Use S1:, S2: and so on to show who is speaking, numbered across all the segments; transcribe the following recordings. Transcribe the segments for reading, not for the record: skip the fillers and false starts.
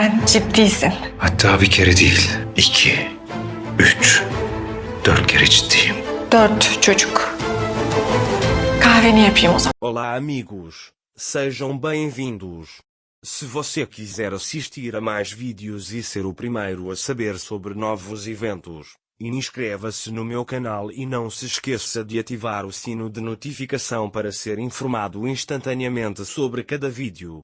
S1: Sen ciddisin.
S2: Hatta bir kere değil, 2, 3, 4 kere ciddiyim.
S1: 4 çocuk. Kahveni yapayım o zaman.
S3: Olá amigos, sejam bem-vindos. Se você quiser assistir a mais vídeos e ser o primeiro a saber sobre novos eventos, inscreva-se no meu canal e não se esqueça de ativar o sino de notificação para ser informado instantaneamente sobre cada vídeo.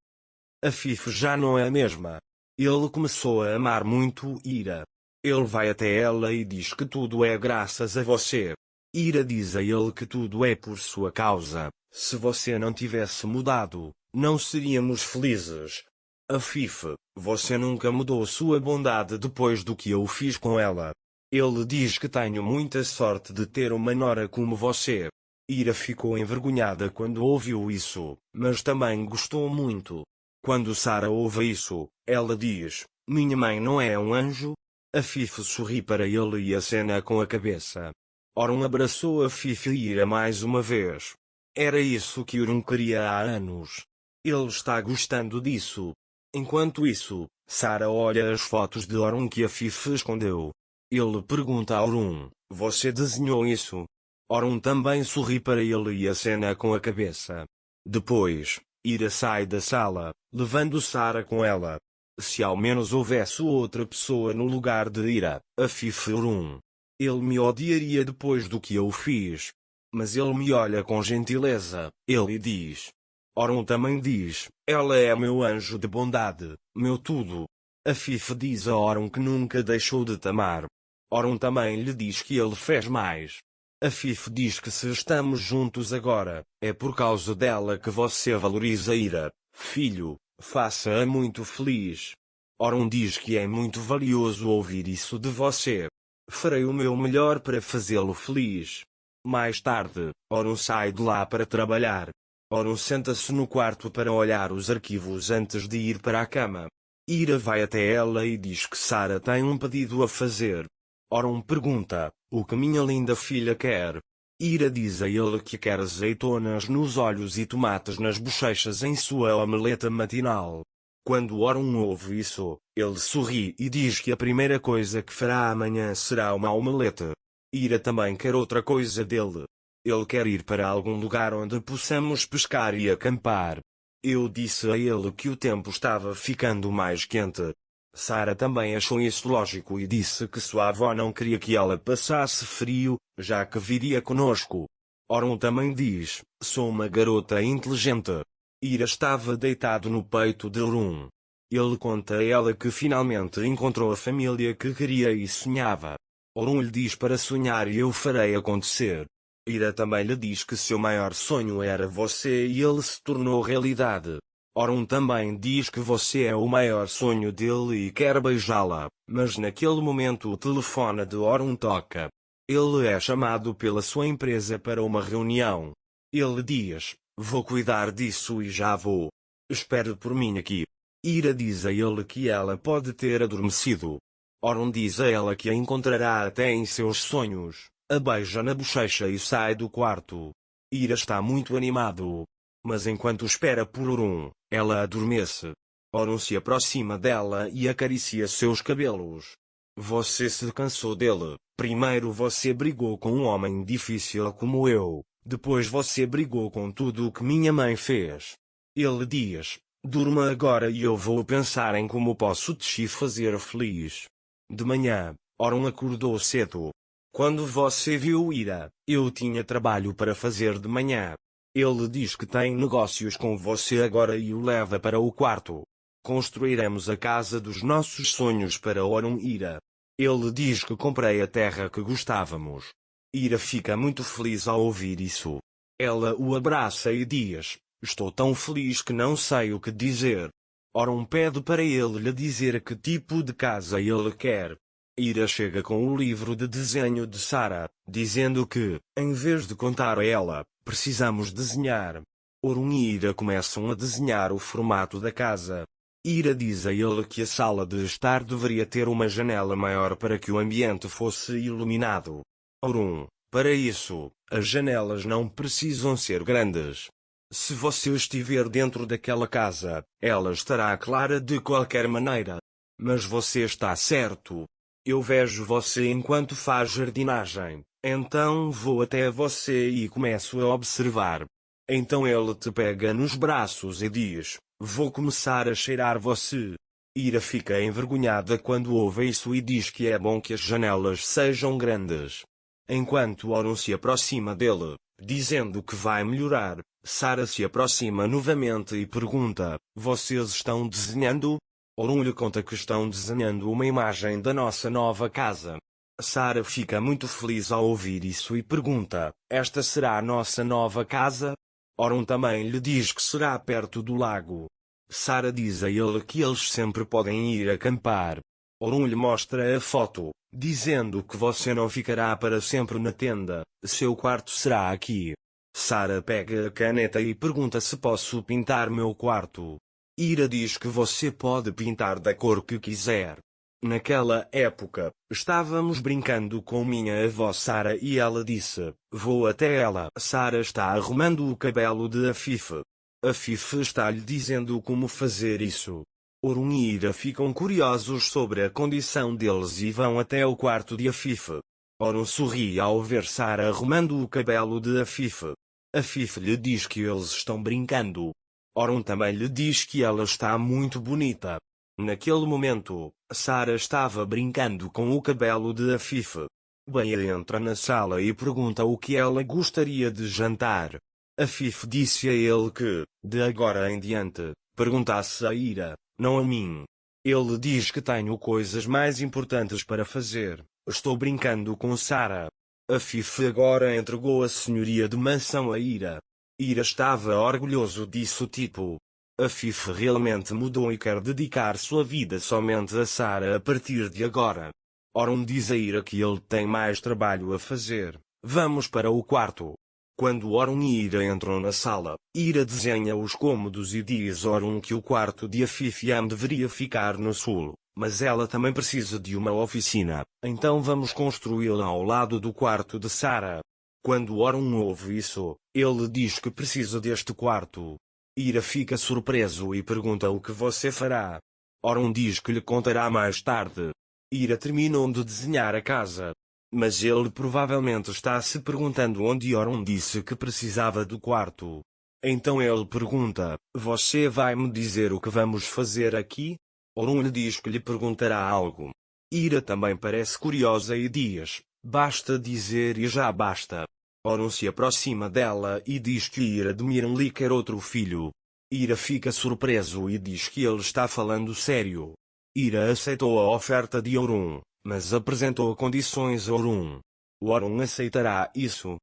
S3: A Fifi já não é a mesma. Ele começou a amar muito Ira. Ele vai até ela e diz que tudo é graças a você. Ira diz a ele que tudo é por sua causa. Se você não tivesse mudado, não seríamos felizes. A Fifi, você nunca mudou sua bondade depois do que eu fiz com ela. Ele diz que tenho muita sorte de ter uma nora como você. Ira ficou envergonhada quando ouviu isso, mas também gostou muito. Quando Sarah ouve isso, ela diz: minha mãe não é um anjo? A Fifi sorri para ele e acena com a cabeça. Orun abraçou a Fifi e Ira mais uma vez. Era isso que Orun queria há anos. Ele está gostando disso. Enquanto isso, Sarah olha as fotos de Orun que a Fifi escondeu. Ele pergunta a Orun: você desenhou isso? Orun também sorri para ele e acena com a cabeça. Depois, Ira sai da sala, levando Sarah com ela. Se ao menos houvesse outra pessoa no lugar de Ira, a Fifi Orun. Ele me odiaria depois do que eu fiz. Mas ele me olha com gentileza, ele diz. Orun também diz: ela é meu anjo de bondade, meu tudo. A Fifi diz a Orun que nunca deixou de te amar. Orun também lhe diz que ele fez mais. A Fifi diz que se estamos juntos agora, é por causa dela que você valoriza Ira. Filho, faça-a muito feliz. Orun diz que é muito valioso ouvir isso de você. Farei o meu melhor para fazê-lo feliz. Mais tarde, Orun sai de lá para trabalhar. Orun senta-se no quarto para olhar os arquivos antes de ir para a cama. Ira vai até ela e diz que Sarah tem um pedido a fazer. Orun pergunta: o que minha linda filha quer? Ira diz a ele que quer azeitonas nos olhos e tomates nas bochechas em sua omeleta matinal. Quando Orun ouve isso, ele sorri e diz que a primeira coisa que fará amanhã será uma omelete. Ira também quer outra coisa dele. Ele quer ir para algum lugar onde possamos pescar e acampar. Eu disse a ele que o tempo estava ficando mais quente. Sarah também achou isso lógico e disse que sua avó não queria que ela passasse frio, já que viria conosco. Orun também diz: sou uma garota inteligente. Ira estava deitado no peito de Orun. Ele conta a ela que finalmente encontrou a família que queria e sonhava. Orun lhe diz para sonhar e eu farei acontecer. Ira também lhe diz que seu maior sonho era você e ele se tornou realidade. Orun também diz que você é o maior sonho dele e quer beijá-la, mas naquele momento o telefone de Orun toca. Ele é chamado pela sua empresa para uma reunião. Ele diz: vou cuidar disso e já vou. Espere por mim aqui. Ira diz a ele que ela pode ter adormecido. Orun diz a ela que a encontrará até em seus sonhos, a beija na bochecha e sai do quarto. Ira está muito animado. Mas enquanto espera por Orun, ela adormece. Orun se aproxima dela e acaricia seus cabelos. Você se cansou dele. Primeiro você brigou com um homem difícil como eu. Depois você brigou com tudo o que minha mãe fez. Ele diz: durma agora e eu vou pensar em como posso te fazer feliz. De manhã, Orun acordou cedo. Quando você viu Ira, eu tinha trabalho para fazer de manhã. Ele diz que tem negócios com você agora e o leva para o quarto. Construiremos a casa dos nossos sonhos para Orun e Ira. Ele diz que comprei a terra que gostávamos. Ira fica muito feliz ao ouvir isso. Ela o abraça e diz: estou tão feliz que não sei o que dizer. Orun pede para ele lhe dizer que tipo de casa ele quer. Ira chega com o livro de desenho de Sarah, dizendo que, em vez de contar a ela, precisamos desenhar. Orun e Ira começam a desenhar o formato da casa. Ira diz a ele que a sala de estar deveria ter uma janela maior para que o ambiente fosse iluminado. Orun: para isso, as janelas não precisam ser grandes. Se você estiver dentro daquela casa, ela estará clara de qualquer maneira. Mas você está certo. Eu vejo você enquanto faz jardinagem, então vou até você e começo a observar. Então ele te pega nos braços e diz: vou começar a cheirar você. Ira fica envergonhada quando ouve isso e diz que é bom que as janelas sejam grandes. Enquanto Orun se aproxima dele, dizendo que vai melhorar, Sara se aproxima novamente e pergunta: vocês estão desenhando? Orun lhe conta que estão desenhando uma imagem da nossa nova casa. Sara fica muito feliz ao ouvir isso e pergunta: esta será a nossa nova casa? Orun também lhe diz que será perto do lago. Sara diz a ele que eles sempre podem ir acampar. Orun lhe mostra a foto, dizendo que você não ficará para sempre na tenda, seu quarto será aqui. Sara pega a caneta e pergunta se posso pintar meu quarto. Ira diz que você pode pintar da cor que quiser. Naquela época, estávamos brincando com minha avó Sara e ela disse: vou até ela. Sara está arrumando o cabelo de Afif. Afif está lhe dizendo como fazer isso. Orun e Ira ficam curiosos sobre a condição deles e vão até o quarto de Afif. Orun sorri ao ver Sara arrumando o cabelo de Afif. Afif lhe diz que eles estão brincando. Orun também lhe diz que ela está muito bonita. Naquele momento, Sara estava brincando com o cabelo de Afif. Bea entra na sala e pergunta o que ela gostaria de jantar. Afif disse a ele que, de agora em diante, perguntasse a Ira, não a mim. Ele diz que tenho coisas mais importantes para fazer. Estou brincando com Sara. Afif agora entregou a senhoria de mansão a Ira. Ira estava orgulhoso disso tipo. Afif realmente mudou e quer dedicar sua vida somente a Sara a partir de agora. Orun diz a Ira que ele tem mais trabalho a fazer. Vamos para o quarto. Quando Orun e Ira entram na sala, Ira desenha os cômodos e diz a Orun que o quarto de Afif deveria ficar no sul, mas ela também precisa de uma oficina, então vamos construí-la ao lado do quarto de Sara. Quando Orun ouve isso, ele diz que precisa deste quarto. Ira fica surpreso e pergunta o que você fará. Orun diz que lhe contará mais tarde. Ira terminou de desenhar a casa. Mas ele provavelmente está se perguntando onde Orun disse que precisava do quarto. Então ele pergunta: você vai me dizer o que vamos fazer aqui? Orun lhe diz que lhe perguntará algo. Ira também parece curiosa e diz: basta dizer e já basta. Orun se aproxima dela e diz que Ira admira-lhe quer outro filho. Ira fica surpreso e diz que ele está falando sério. Ira aceitou a oferta de Orun, mas apresentou condições a Orun. Orun aceitará isso.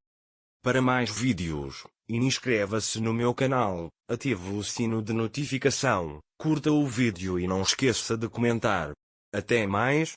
S3: Para mais vídeos, inscreva-se no meu canal, ative o sino de notificação, curta o vídeo e não esqueça de comentar. Até mais.